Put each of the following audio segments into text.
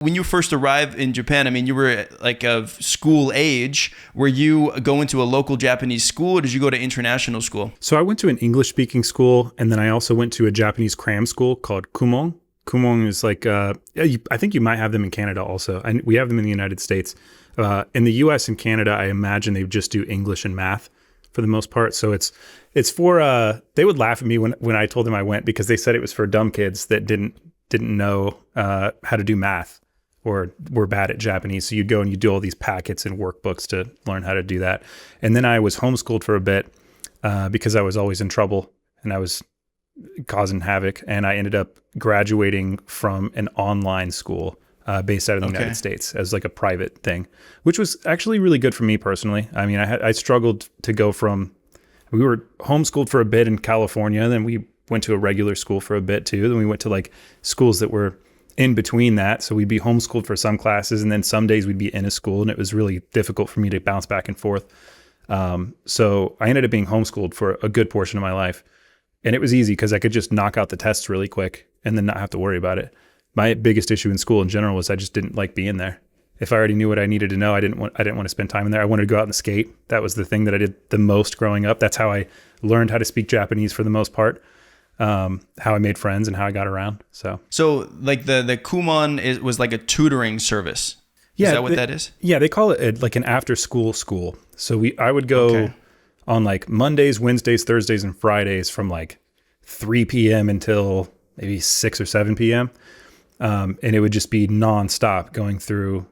When you first arrived in Japan, I mean, you were like of school age. Were you going to a local Japanese school, or did you go to international school? So I went to an English-speaking school, and then I also went to a Japanese cram school called Kumon. Kumon is like, I think you might have them in Canada also. We have them in the United States. In the US and Canada, I imagine they just do English and math for the most part. So it's for, they would laugh at me when I told them I went, because they said it was for dumb kids that didn't know how to do math or were bad at Japanese. So you'd go and you do all these packets and workbooks to learn how to do that. And then I was homeschooled for a bit because I was always in trouble and I was causing havoc. And I ended up graduating from an online school based out of the United States as like a private thing, which was actually really good for me personally. I mean, I struggled to go from, we were homeschooled for a bit in California, then we went to a regular school for a bit too. Then we went to like schools that were in between that. So we'd be homeschooled for some classes, and then some days we'd be in a school, and it was really difficult for me to bounce back and forth. So I ended up being homeschooled for a good portion of my life. And it was easy because I could just knock out the tests really quick and then not have to worry about it. My biggest issue in school in general was I just didn't like being there. If I already knew what I needed to know, I didn't want to spend time in there. I wanted to go out and skate. That was the thing that I did the most growing up. That's how I learned how to speak Japanese for the most part. How I made friends and how I got around. So like the Kumon was like a tutoring service. Is that what that is? Yeah, they call it like an after school. So I would go on like Mondays, Wednesdays, Thursdays, and Fridays from like 3 p.m. until maybe 6 or 7 p.m. And it would just be nonstop going through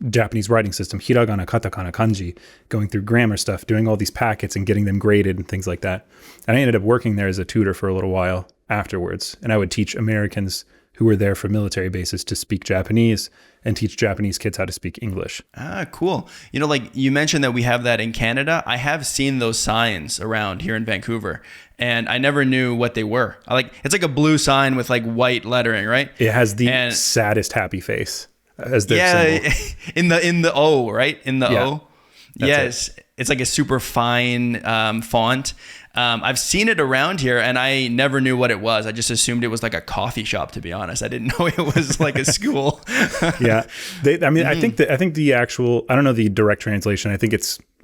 Japanese writing system, hiragana, katakana, kanji, going through grammar stuff, doing all these packets and getting them graded and things like that. And I ended up working there as a tutor for a little while afterwards. And I would teach Americans who were there for military bases to speak Japanese and teach Japanese kids how to speak English. Ah, cool. You know, like you mentioned that we have that in Canada. I have seen those signs around here in Vancouver, and I never knew what they were. It's like a blue sign with like white lettering, right? It has the saddest happy face as their symbol. in the O, right? In the O. Yes. It. It's like a super fine font. I've seen it around here, and I never knew what it was. I just assumed it was like a coffee shop, to be honest. I didn't know it was like a school. Yeah. I think the actual, I don't know the direct translation. I think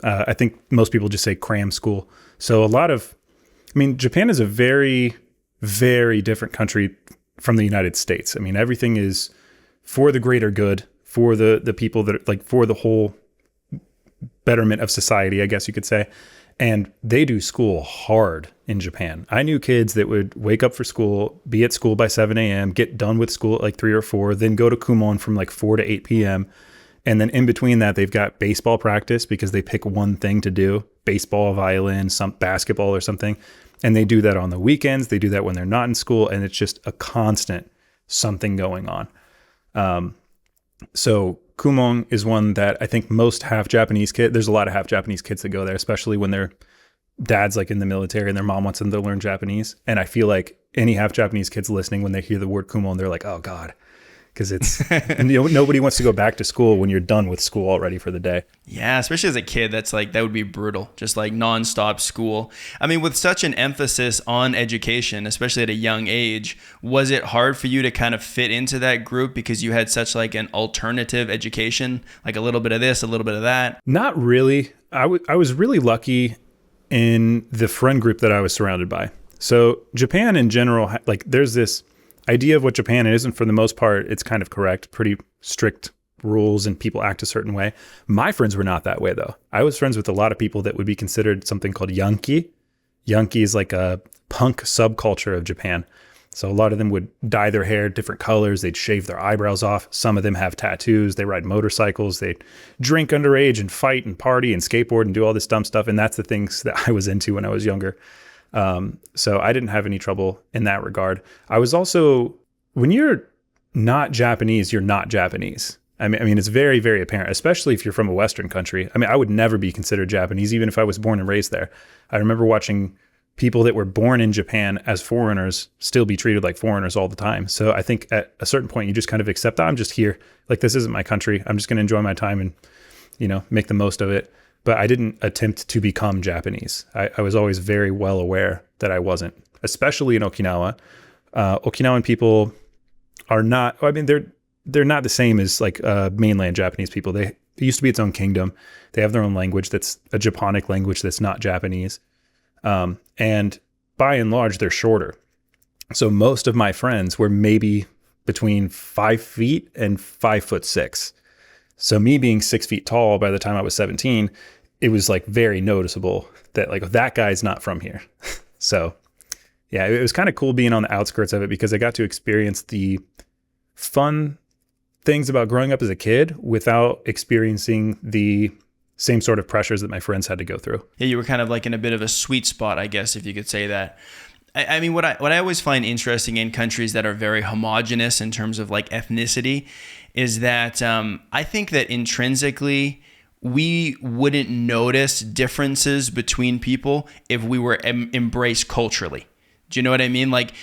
I think most people just say cram school. So Japan is a very, very different country from the United States. I mean, everything is for the greater good, for the people that like for the whole betterment of society, I guess you could say. And they do school hard in Japan. I knew kids that would wake up for school, be at school by 7 a.m., get done with school at like 3 or 4, then go to Kumon from like 4 to 8 p.m. And then in between that, they've got baseball practice because they pick one thing to do, baseball, violin, some basketball or something. And they do that on the weekends. They do that when they're not in school. And it's just a constant something going on. So Kumon is one that I think most half Japanese kids, there's a lot of half Japanese kids that go there, especially when their dad's like in the military and their mom wants them to learn Japanese. And I feel like any half Japanese kids listening, when they hear the word Kumon, they're like, oh God, because it's, nobody wants to go back to school when you're done with school already for the day. Yeah, especially as a kid, that would be brutal. Just like nonstop school. I mean, with such an emphasis on education, especially at a young age, was it hard for you to kind of fit into that group because you had such like an alternative education, like a little bit of this, a little bit of that? Not really. I was really lucky in the friend group that I was surrounded by. So Japan in general, like there's this idea of what Japan is, and for the most part, it's kind of correct, pretty strict rules and people act a certain way. My friends were not that way though. I was friends with a lot of people that would be considered something called Yankee. Yankee is like a punk subculture of Japan. So a lot of them would dye their hair different colors. They'd shave their eyebrows off. Some of them have tattoos. They ride motorcycles. They drink underage and fight and party and skateboard and do all this dumb stuff. And that's the things that I was into when I was younger. So I didn't have any trouble in that regard. I was also, when you're not Japanese, you're not Japanese. I mean, it's very, very apparent, especially if you're from a Western country. I mean, I would never be considered Japanese, even if I was born and raised there. I remember watching people that were born in Japan as foreigners still be treated like foreigners all the time. So I think at a certain point, you just kind of accept, I'm just here. Like, this isn't my country. I'm just going to enjoy my time and, make the most of it. But I didn't attempt to become Japanese. I was always very well aware that I wasn't, especially in Okinawa. Okinawan people are not, they're not the same as like mainland Japanese people. It used to be its own kingdom. They have their own language that's a Japonic language that's not Japanese. And by and large, they're shorter. So most of my friends were maybe between 5 feet and 5'6". So me being 6 feet tall by the time I was 17, it was like very noticeable that like that guy's not from here. So yeah, it was kind of cool being on the outskirts of it because I got to experience the fun things about growing up as a kid without experiencing the same sort of pressures that my friends had to go through. Yeah, you were kind of like in a bit of a sweet spot, I guess, if you could say that. I mean, what I always find interesting in countries that are very homogenous in terms of like ethnicity is that I think that intrinsically we wouldn't notice differences between people if we were embraced culturally. Do you know what I mean? Like,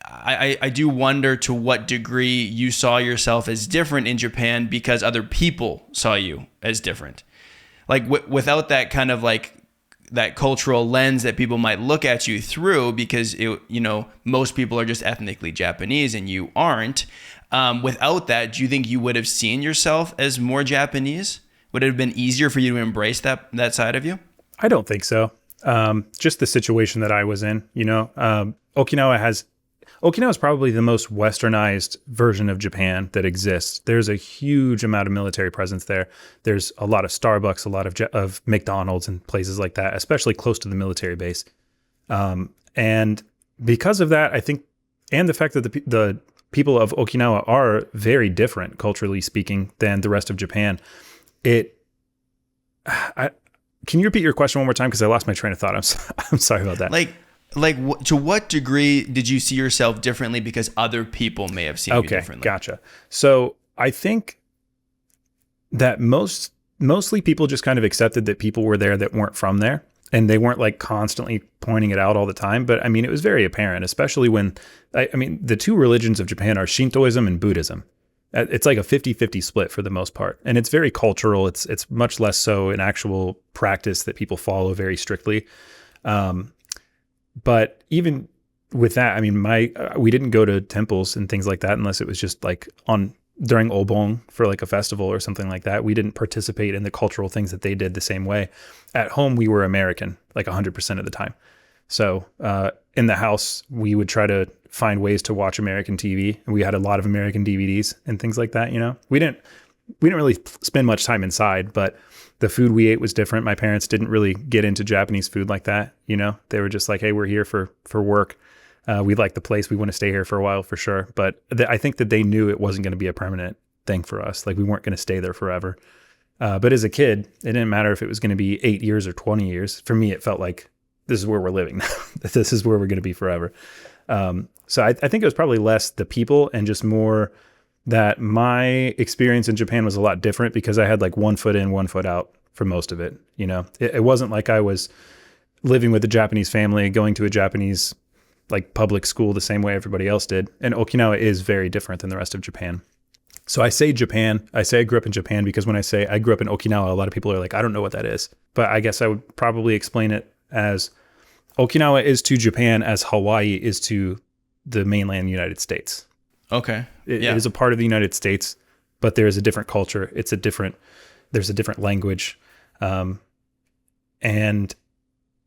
I do wonder to what degree you saw yourself as different in Japan because other people saw you as different. Like without that kind of like that cultural lens that people might look at you through because, most people are just ethnically Japanese and you aren't. Without that, do you think you would have seen yourself as more Japanese? Would it have been easier for you to embrace that side of you? I don't think so. Just the situation that I was in, Okinawa is probably the most westernized version of Japan that exists. There's a huge amount of military presence there. There's a lot of Starbucks, a lot of McDonald's and places like that, especially close to the military base. And because of that, I think, and the fact that the people of Okinawa are very different culturally speaking than the rest of Japan, can you repeat your question one more time? Because I lost my train of thought. I'm sorry about that. To what degree did you see yourself differently because other people may have seen you differently? Gotcha. So I think that mostly people just kind of accepted that people were there that weren't from there, and they weren't like constantly pointing it out all the time. But I mean, it was very apparent, especially when, the two religions of Japan are Shintoism and Buddhism. It's like a 50-50 split for the most part. And it's very cultural. It's much less so an actual practice that people follow very strictly. But even with that, I mean, we didn't go to temples and things like that unless it was just like during Obon for like a festival or something like that. We didn't participate in the cultural things that they did the same way. At home, we were American, like 100% of the time. So in the house, we would try to find ways to watch American TV. And we had a lot of American DVDs and things like that, We didn't really spend much time inside, but the food we ate was different. My parents didn't really get into Japanese food like that. They were just like, hey, we're here for work. We like the place. We want to stay here for a while for sure. But I think that they knew it wasn't going to be a permanent thing for us. Like we weren't going to stay there forever. But as a kid, it didn't matter if it was going to be 8 years or 20 years. For me, it felt like this is where we're living now. This is where we're going to be forever. So I think it was probably less the people and just more that my experience in Japan was a lot different because I had like 1 foot in, 1 foot out for most of it. It wasn't like I was living with a Japanese family, going to a Japanese like public school the same way everybody else did. And Okinawa is very different than the rest of Japan. So I say Japan, I say I grew up in Japan because when I say I grew up in Okinawa, a lot of people are like, I don't know what that is. But I guess I would probably explain it as Okinawa is to Japan as Hawaii is to the mainland United States. Okay. It is a part of the United States, but there is a different culture. There's a different language. And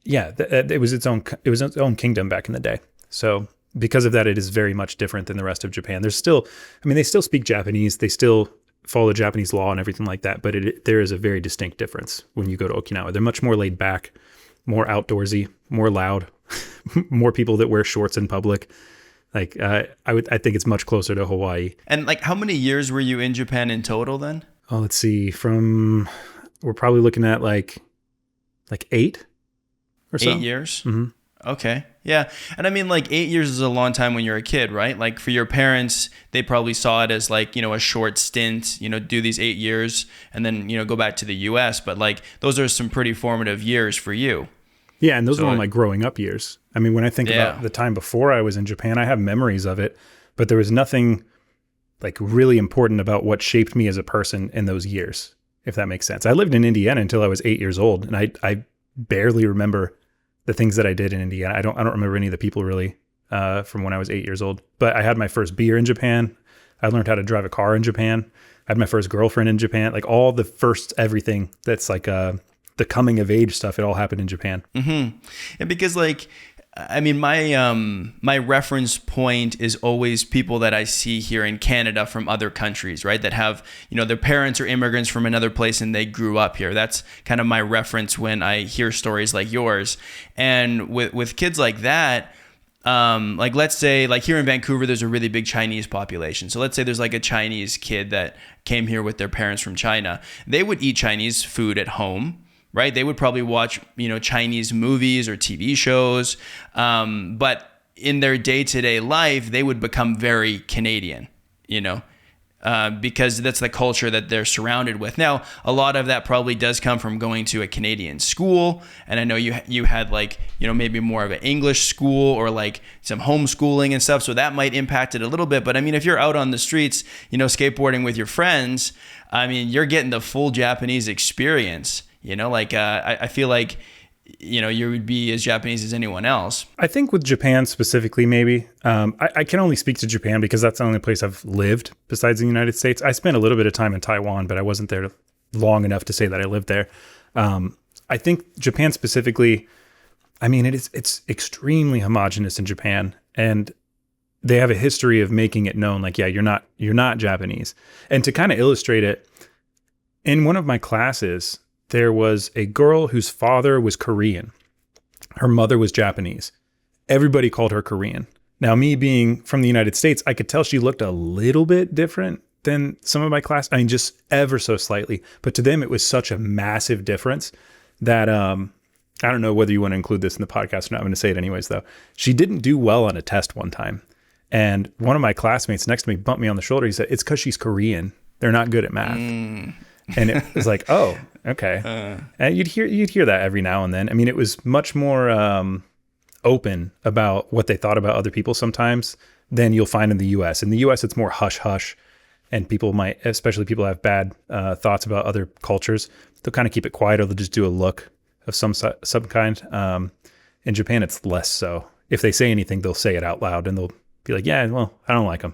yeah, it was its own kingdom back in the day. So because of that, it is very much different than the rest of Japan. They still speak Japanese. They still follow Japanese law and everything like that. But there is a very distinct difference when you go to Okinawa. They're much more laid back, more outdoorsy, more loud, more people that wear shorts in public. Like I think it's much closer to Hawaii. And like, how many years were you in Japan in total then? Oh, let's see. We're probably looking at like 8 or so. 8 years? Mm-hmm. Okay. Yeah. And I mean, like 8 years is a long time when you're a kid, right? Like for your parents, they probably saw it as like, a short stint, do these 8 years and then, go back to the US. But like, those are some pretty formative years for you. Yeah. And those were my growing up years. I mean, when I think about the time before I was in Japan, I have memories of it, but there was nothing like really important about what shaped me as a person in those years, if that makes sense. I lived in Indiana until I was 8 years old, and I barely remember the things that I did in Indiana. I don't remember any of the people really from when I was 8 years old. But I had my first beer in Japan. I learned how to drive a car in Japan. I had my first girlfriend in Japan. Like all the first everything that's like the coming of age stuff, it all happened in Japan. Mm-hmm. And because like, I mean, my reference point is always people that I see here in Canada from other countries, right? That have, their parents are immigrants from another place and they grew up here. That's kind of my reference when I hear stories like yours. And with kids like that, like let's say like here in Vancouver, there's a really big Chinese population. So let's say there's like a Chinese kid that came here with their parents from China. They would eat Chinese food at home, right? They would probably watch, Chinese movies or TV shows. But in their day-to-day life, they would become very Canadian, because that's the culture that they're surrounded with. Now, a lot of that probably does come from going to a Canadian school. And I know you had like, maybe more of an English school or like some homeschooling and stuff. So that might impact it a little bit. But I mean, if you're out on the streets, skateboarding with your friends, I mean, you're getting the full Japanese experience. I feel like, you would be as Japanese as anyone else. I think with Japan specifically, maybe, I can only speak to Japan because that's the only place I've lived besides the United States. I spent a little bit of time in Taiwan, but I wasn't there long enough to say that I lived there. I think Japan specifically, I mean, it's extremely homogenous in Japan, and they have a history of making it known, like, yeah, you're not Japanese. And to kind of illustrate it, in one of my classes, there was a girl whose father was Korean. Her mother was Japanese. Everybody called her Korean. Now, me being from the United States, I could tell she looked a little bit different than some of my class. I mean, just ever so slightly. But to them, it was such a massive difference that I don't know whether you want to include this in the podcast or not. I'm going to say it anyways, though. She didn't do well on a test one time. And one of my classmates next to me bumped me on the shoulder. He said, "It's because she's Korean. They're not good at math." And it was like, oh, okay. And you'd hear that every now and then. I mean, it was much more open about what they thought about other people sometimes than you'll find in the U.S. In the U.S., it's more hush hush, and people might, especially people who have bad thoughts about other cultures, they'll kind of keep it quiet, or they'll just do a look of some kind. In Japan, it's less so. If they say anything, they'll say it out loud, and they'll be like, "Yeah, well, I don't like them."